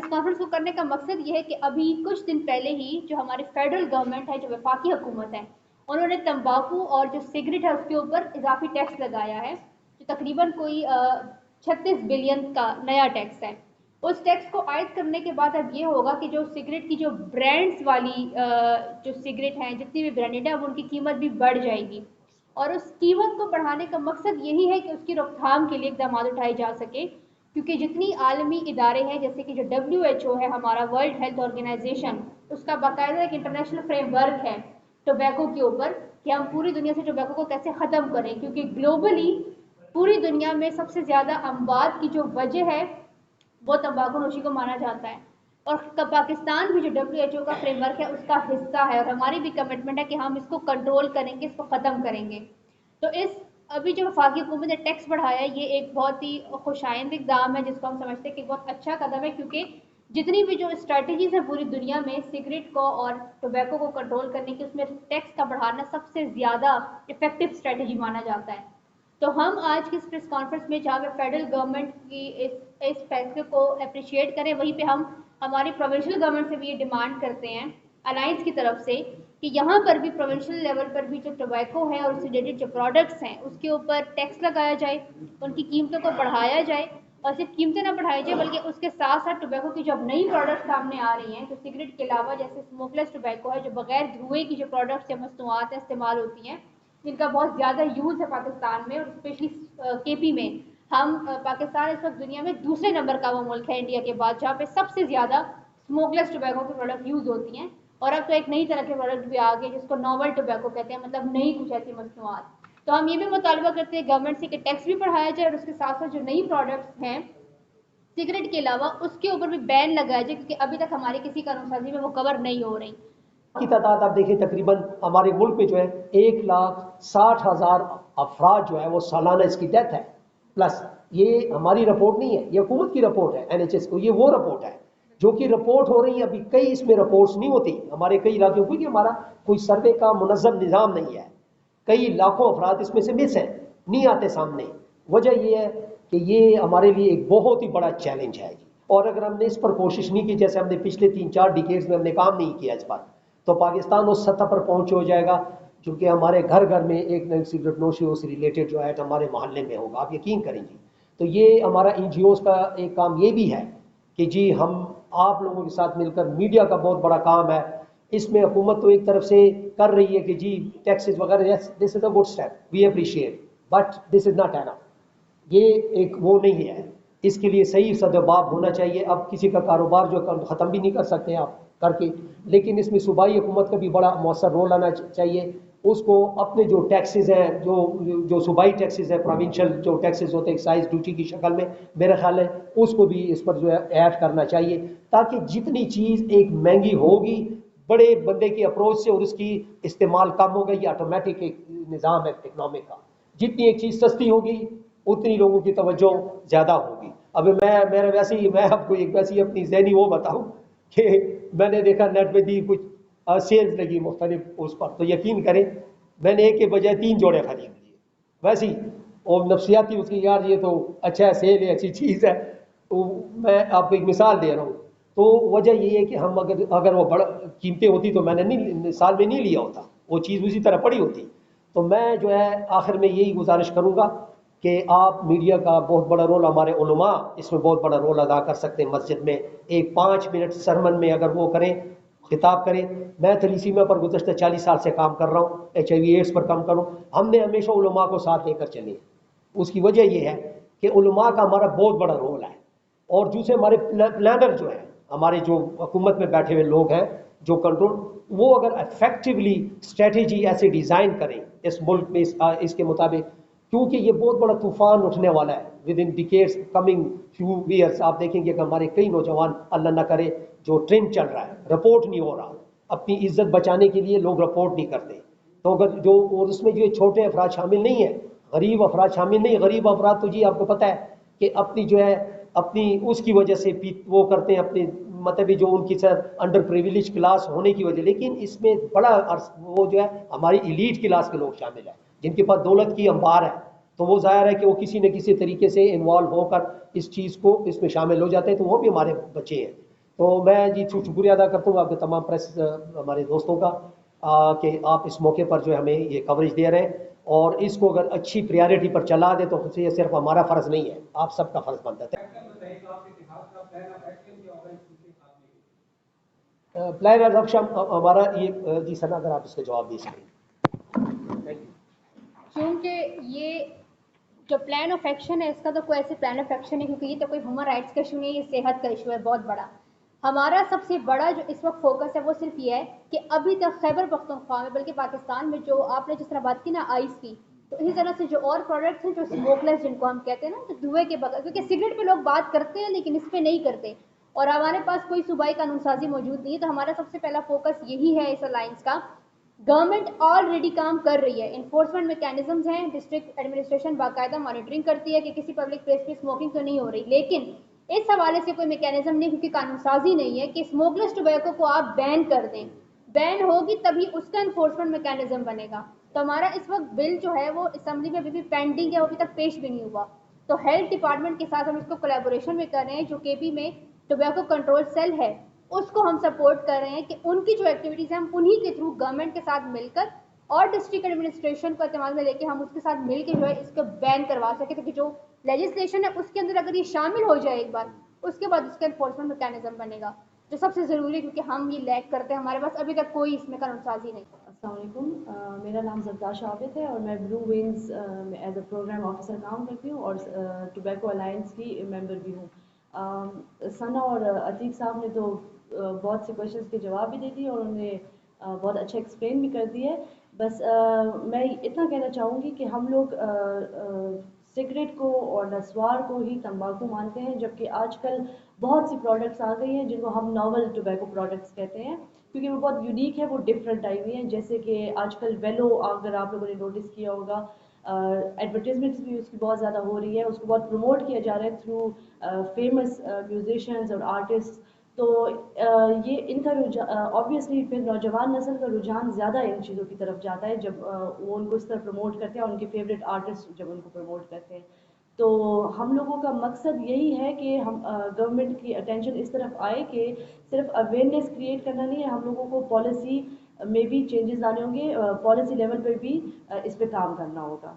Press conference کو کرنے کا مقصد یہ ہے کہ ابھی کچھ دن پہلے ہی جو ہماری فیڈرل گورنمنٹ ہے، جو وفاقی حکومت ہے، انہوں نے تمباکو اور جو سگریٹ ہے اس کے اوپر اضافی ٹیکس لگایا ہے، جو تقریباً کوئی 36 بلین کا نیا ٹیکس ہے۔ اس ٹیکس کو عائد کرنے کے بعد اب یہ ہوگا کہ جو سگریٹ کی جو برانڈز والی جو سگریٹ ہیں، جتنی بھی برانڈیڈ ہیں، اب ان کی قیمت بھی بڑھ جائے گی، اور اس قیمت کو بڑھانے کا مقصد یہی ہے کہ اس کی روک تھام کے لیے اقدامات اٹھائے جا سکے، کیونکہ جتنی عالمی ادارے ہیں جیسے کہ جو WHO ہے، ہمارا ورلڈ ہیلتھ آرگنائزیشن، اس کا باقاعدہ ایک انٹرنیشنل فریم ورک ہے ٹوبیکو کے اوپر کہ ہم پوری دنیا سے ٹوبیکو کو کیسے ختم کریں، کیونکہ گلوبلی پوری دنیا میں سب سے زیادہ اموات کی جو وجہ ہے وہ تمباکو نوشی کو مانا جاتا ہے، اور پاکستان بھی جو WHO کا فریم ورک ہے اس کا حصہ ہے، اور ہماری بھی کمٹمنٹ ہے کہ ہم اس کو کنٹرول کریں گے، اس کو ختم کریں گے۔ تو ابھی جو وفاقی حکومت نے ٹیکس بڑھایا ہے، یہ ایک بہت ہی خوش آئند اقدام ہے، جس کو ہم سمجھتے ہیں کہ بہت اچھا قدم ہے، کیونکہ جتنی بھی جو اسٹریٹجیز ہیں پوری دنیا میں سگریٹ کو اور ٹوبیکو کو کنٹرول کرنے کی، اس میں ٹیکس کا بڑھانا سب سے زیادہ افیکٹو اسٹریٹجی مانا جاتا ہے۔ تو ہم آج کی اس پریس کانفرنس میں جہاں پہ فیڈرل گورنمنٹ کی اس فیصلے کو اپریشیٹ کریں، وہیں پہ ہم ہماری پروونشل گورنمنٹ سے بھی یہ ڈیمانڈ کرتے ہیں الائنس کی طرف سے کہ یہاں پر بھی پروونشل لیول پر بھی جو ٹوبیکو ہے اور اس سے ریلیٹڈ جو پروڈکٹس ہیں اس کے اوپر ٹیکس لگایا جائے، ان کی قیمتوں کو بڑھایا جائے، اور صرف قیمتیں نہ بڑھائی جائے بلکہ اس کے ساتھ ساتھ ٹوبیکو کی جو اب نئی پروڈکٹ سامنے آ رہی ہیں، جو سگریٹ کے علاوہ جیسے اسموک لیس ٹوبیکو ہے، جو بغیر دھوئے کی جو پروڈکٹس یا مصنوعات استعمال ہوتی ہیں، جن کا بہت زیادہ یوز ہے پاکستان میں اور اسپیشلی KP میں۔ ہم پاکستان اس وقت دنیا میں دوسرے نمبر کا وہ ملک ہے انڈیا کے بعد جہاں پہ سب سے زیادہ اسموک لیس ٹوبیکو کے پروڈکٹ یوز ہوتی ہیں، اور اب تو ایک نئی طرح کے پروڈکٹ بھی آ گئے جس کو ناول ٹوبیکو کہتے ہیں، مطلب نئی کچھ ایسی مصنوعات۔ تو ہم یہ بھی مطالبہ کرتے ہیں گورنمنٹ سے کہ ٹیکس بھی بڑھایا جائے، اور اس کے ساتھ ساتھ جو نئی پروڈکٹس ہیں سگریٹ کے علاوہ اس کے اوپر بھی بین لگایا جائے، کیونکہ ابھی تک ہماری کسی قانون سازی میں وہ کور نہیں ہو رہی۔ کی تعداد آپ دیکھیں تقریباً ہمارے ملک میں جو ہے 1,60,000 افراد جو ہے وہ سالانہ اس کی ڈیتھ ہے، پلس یہ ہماری رپورٹ نہیں ہے، یہ حکومت کی رپورٹ ہے NHS کو، یہ وہ رپورٹ ہے جو کہ رپورٹ ہو رہی ہے۔ ابھی کئی اس میں رپورٹس نہیں ہوتی ہمارے کئی علاقوں کو، ہمارا کوئی سروے کا منظم نظام نہیں ہے، کئی لاکھوں افراد اس میں سے مس ہیں، نہیں آتے سامنے۔ وجہ یہ ہے کہ یہ ہمارے لیے ایک بہت ہی بڑا چیلنج ہے، اور اگر ہم نے اس پر کوشش نہیں کی، جیسے ہم نے پچھلے 3-4 ڈیکیڈز میں ہم نے کام نہیں کیا اس پر، تو پاکستان اس سطح پر پہنچ ہو جائے گا چونکہ ہمارے گھر گھر میں ایک نئی سگریٹ نوشی سے ریلیٹڈ جو ہے ہمارے محلے میں ہوگا، آپ یقین کریں گے۔ تو یہ ہمارا NGOs کا ایک کام یہ بھی ہے کہ جی ہم آپ لوگوں کے ساتھ مل کر، میڈیا کا بہت بڑا کام ہے اس میں۔ حکومت تو ایک طرف سے کر رہی ہے کہ جی ٹیکسز وغیرہ، this is a good step, we appreciate, but this is not enough, یہ ایک وہ نہیں ہے، اس کے لیے صحیح سدباب ہونا چاہیے۔ اب کسی کا کاروبار جو ختم بھی نہیں کر سکتے آپ کر کے، لیکن اس میں صوبائی حکومت کا بھی بڑا مؤثر رول آنا چاہیے۔ اس کو اپنے جو ٹیکسز ہیں، جو صوبائی ٹیکسز ہیں، پروونشل جو ٹیکسز ہوتے ہیں ایکسائز ڈیوٹی کی شکل میں، میرا خیال ہے اس کو بھی اس پر جو ہے ایڈ کرنا چاہیے، تاکہ جتنی چیز ایک مہنگی ہوگی بڑے بندے کی اپروچ سے اور اس کی استعمال کم ہوگا، یہ آٹومیٹک ایک نظام ہے اکنامک کا، جتنی ایک چیز سستی ہوگی اتنی لوگوں کی توجہ زیادہ ہوگی۔ اب میں آپ کو ایک ویسی اپنی ذہنی وہ بتاؤں کہ میں نے دیکھا نیٹ پہ دی کچھ سیلز لگی مختلف اس پر، تو یقین کریں میں نے ایک کے بجائے 3 جوڑے خرید لیے ویسی، اور نفسیاتی اس کی یار یہ تو اچھا ہے، سیل ہے، اچھی چیز ہے۔ میں آپ کو ایک مثال دے رہا ہوں، تو وجہ یہ ہے کہ ہم اگر وہ بڑا قیمتیں ہوتی تو میں نے نہیں سال میں نہیں لیا ہوتا، وہ چیز اسی طرح پڑی ہوتی۔ تو میں جو ہے آخر میں یہی گزارش کروں گا کہ آپ میڈیا کا بہت بڑا رول، ہمارے علماء اس میں بہت بڑا رول ادا کر سکتے ہیں۔ مسجد میں ایک 5 منٹ سرمن میں اگر وہ کریں، خطاب کریں۔ میں تھلیسیمیا پر گزشتہ 40 سال سے کام کر رہا ہوں، HIV ایڈس پر کام کر رہا ہوں، ہم نے ہمیشہ علماء کو ساتھ لے کر چلے۔ اس کی وجہ یہ ہے کہ علماء کا ہمارا بہت بڑا رول ہے، اور دوسرے ہمارے پلانر جو ہیں، ہمارے جو حکومت میں بیٹھے ہوئے لوگ ہیں جو کنٹرول، وہ اگر افیکٹولی اسٹریٹجی ایسے ڈیزائن کریں اس ملک میں اس کے مطابق، کیونکہ یہ بہت بڑا طوفان اٹھنے والا ہے with in decades coming few years. آپ دیکھیں گے کہ ہمارے کئی نوجوان اللہ نہ کرے جو ٹرینڈ چل رہا ہے، رپورٹ نہیں ہو رہا، اپنی عزت بچانے کے لیے لوگ رپورٹ نہیں کرتے، تو اگر جو اور اس میں جو چھوٹے افراد شامل نہیں ہیں، غریب افراد شامل نہیں، غریب افراد تو جی آپ کو پتہ ہے کہ اپنی جو ہے اپنی اس کی وجہ سے وہ کرتے ہیں، اپنے مطلب جو ان کی سر انڈر پریویلیج کلاس ہونے کی وجہ، لیکن اس میں بڑا وہ جو ہے ہماری ایلیٹ کلاس کے لوگ شامل ہیں جن کے پاس دولت کی انبار ہے، تو وہ ظاہر ہے کہ وہ کسی نہ کسی طریقے سے انوالو ہو کر اس چیز کو اس میں شامل ہو جاتے ہیں، تو وہ بھی ہمارے بچے ہیں۔ تو میں جی شکریہ ادا کرتا ہوں آپ کے تمام پریس ہمارے دوستوں کا کہ آپ اس موقع پر جو ہے ہمیں یہ کوریج دے رہے ہیں، اور اس کو اگر اچھی پریارٹی پر چلا دیں تو یہ صرف ہمارا فرض نہیں ہے، آپ سب کا فرض بنتا ہے۔ پلان آف ایکشن ہمارا یہ جی سنا اگر آپ اس کا جواب دے سکیں۔ کیونکہ یہ جو پلان آف ایکشن ہے اس کا تو کوئی ایسے پلان آف ایکشن ہے، کیونکہ یہ تو کوئی ہیومن رائٹس کا ایشو نہیں ہے، یہ صحت کا ایشو ہے بہت بڑا۔ ہمارا سب سے بڑا جو اس وقت فوکس ہے وہ صرف یہ ہے کہ ابھی تک خیبر پختونخوا میں بلکہ پاکستان میں جو آپ نے جس طرح بات کی نا آئس کی، تو اسی طرح سے جو اور پروڈکٹس ہیں جو اسموک لیس جن کو ہم کہتے ہیں نا، جو دھوئے کے بغیر، کیونکہ سگریٹ پہ لوگ بات کرتے ہیں لیکن اس پہ نہیں کرتے، اور ہمارے پاس کوئی صوبائی قانون سازی موجود نہیں ہے، تو ہمارا سب سے پہلا فوکس یہی ہے اس الائنس کا۔ گورنمنٹ آلریڈی کام کر رہی ہے، انفورسمنٹ میکینزمز ہیں، ڈسٹرکٹ ایڈمنسٹریشن باقاعدہ مانیٹرنگ کرتی ہے کہ کسی پبلک پلیس پہ اسموکنگ تو نہیں ہو رہی، لیکن اس حوالے سے کوئی میکینزم نہیں، کیونکہ قانون سازی نہیں ہے کہ اسموک لیس ٹوبیکو کو آپ بین کر دیں، بین ہوگی تبھی اس کا انفورسمنٹ میکینزم بنے گا۔ تو ہمارا اس وقت بل جو ہے وہ اسمبلی میں ابھی بھی پینڈنگ ہے، وہ ابھی تک پیش بھی نہیں ہوا، تو ہیلتھ ڈپارٹمنٹ کے ساتھ ہم اس کو کولیبوریشن میں کر رہے ہیں، جو کے پی میں ٹوبیکو کنٹرول سیل ہے اس کو ہم سپورٹ کر رہے ہیں کہ ان کی جو ایکٹیویٹیز ہیں ہم انہی کے تھرو گورنمنٹ کے ساتھ مل کر اور ڈسٹرکٹ ایڈمنسٹریشن کو اعتماد میں لے کے ہم اس کے ساتھ مل کے جو ہے اس کو بین کروا سکیں، کیونکہ جو لیجسلیشن ہے اس کے اندر اگر یہ شامل ہو جائے ایک بار، اس کے بعد اس کا انفورسمنٹ میکینزم بنے گا، جو سب سے ضروری ہے، کیونکہ ہم یہ لیک کرتے ہیں، ہمارے پاس ابھی تک کوئی اس میں قانون سازی نہیں۔ السلام علیکم، میرا نام زرتاش عابد ہے اور میں بلو ونگز میں ایز اے پروگرام آفیسر کام کرتی ہوں اور ٹوبیکو الائنس کی ممبر بھی ہوں۔ ثنا اور عتیق صاحب نے تو بہت سے کویشچنس کے جواب بھی دے دیے اور انہوں نے بہت اچھا ایکسپلین بھی کر دی ہے، بس میں اتنا کہنا چاہوں گی کہ ہم لوگ سگریٹ کو اور نسوار کو ہی تمباکو مانتے ہیں، جبکہ آج کل بہت سی پروڈکٹس آ گئی ہیں جن کو ہم ناول ٹوبیکو پروڈکٹس کہتے ہیں، کیونکہ وہ بہت یونیک ہے، وہ ڈفرینٹ آئی ہوئی ہیں، جیسے کہ آج کل ویلو اگر آپ لوگوں نے نوٹس کیا ہوگا، ایڈورٹیزمنٹس بھی اس کی بہت زیادہ ہو رہی ہے، اس کو بہت پروموٹ کیا جا رہا ہے تھرو فیمس میوزیشینز اور آرٹسٹ، تو یہ ان کا آبویسلی پھر نوجوان نسل کا رجحان زیادہ ان چیزوں کی طرف جاتا ہے جب وہ ان کو اس طرح پروموٹ کرتے ہیں اور ان کے فیوریٹ آرٹسٹ جب ان کو پروموٹ کرتے ہیں، تو ہم لوگوں کا مقصد یہی ہے کہ ہم گورنمنٹ کی اٹینشن اس طرف آئے کہ صرف اویئرنیس کریٹ کرنا نہیں ہے، ہم لوگوں کو پالیسی میں بھی چینجز لانے ہوں گے، پالیسی لیول پہ بھی اس پہ کام کرنا ہوگا۔